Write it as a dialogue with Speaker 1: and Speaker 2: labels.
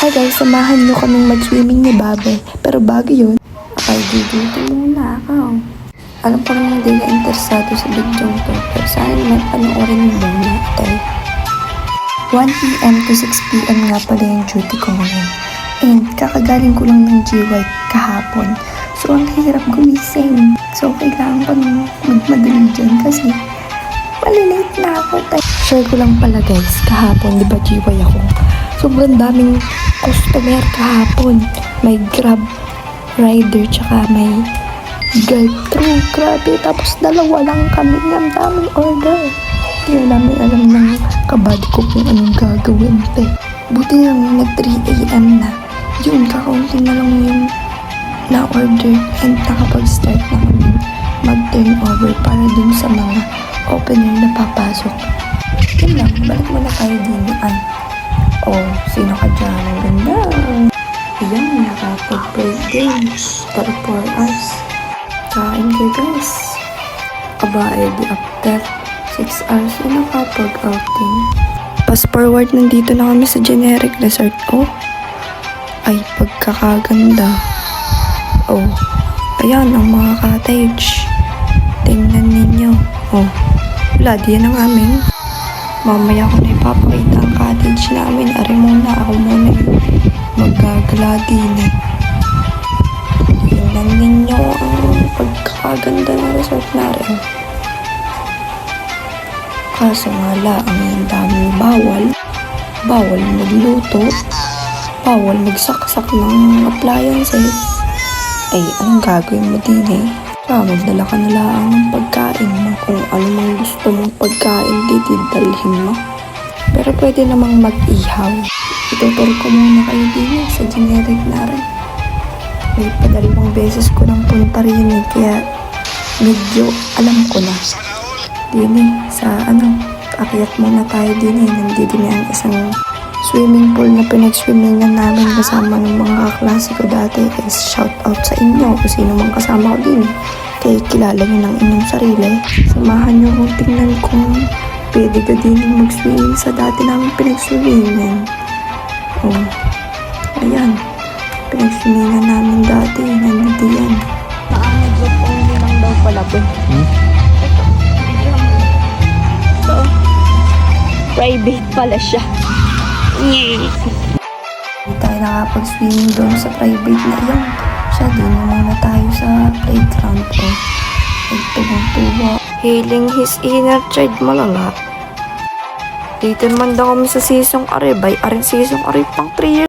Speaker 1: Hi guys, samahan nyo kaming mag-swimming ni Babe. Pero bago yun, okay, dito muna ako. Alam ko naman hindi na interesado sa video to, pero sana naman panoorin mo muna ito. 1 PM to 6 PM nga pala yung duty ko ngayon. And kakagaling ko lang ng GY kahapon. So ang hirap gumising. So kailangan ko nang magmadali dyan kasi malilate na ako. Share ko lang pala guys, kahapon, di ba GY ako? Sobrang daming customer kahapon. May Grab rider tsaka may drive-thru. Grabe, tapos dalawa lang kami. Ang daming order. Hindi namin alam ng kabady ko kung anong gagawin. Buti lang nag 3 AM na. Yun, kakaunti na lang yung na-order and nakapag-start na kami mag-turnover para dun sa mga opener na papasok. Yun lang, balik mo na tayo din. Oh, sino ka dyan? Ang ganda. Ayan, nakapag-birthday. Para 4 hours. Kain kayo guys. Aba, di after 6 hours na nakapag-outing. Fast forward, nandito na kami sa generic resort. Oh, ay pagkakaganda. Oh, ayan ang mga cottage. Tingnan ninyo. Oh, wala, diyan ang amin. Mamaya ko na ipapakita ang cottage namin. Ari muna, ako muna magagala din eh. Tingnan ninyo ang pagkakaganda ng resort na rin. Kaso nga lang, ang daming bawal. Bawal magluto. Bawal magsaksak ng appliances. Ay, anong gagawin mo din eh? Magdala ka na lang ng pagkain mo. Kung ano mang gusto mong pagkain, dalhin mo. Pero pwede namang mag-ihaw. Ituturo ko muna kayo din sa generic na rin. May padalawang beses ko nang punta rin eh, kaya medyo alam ko na. Din eh, sa akyat muna tayo din eh. Nandito na ang isang swimming pool na pinag-swimmingan namin kasama ng mga kaklase ko dati. Shout out sa inyo kung sino mang kasama ko din. Kaya kilala nyo ng inyong sarili. Samahan nyo kung tingnan kung pwede ka din mag-swimming sa dati namin pinag-swimmingan. Oh, ayan. Pinag-swimmingan namin dati. Nandito yan. Nag-drop only lang daw pala po. So, private pala siya. Hindi tayo nakapag-swimming doon sa private na yun. Siya din muna tayo sa playground ko. Nagtubang-tuba. Healing his inner child malala. Dito naman daw kami sa seasong aribay. Aring seasong aribay pang 3 years.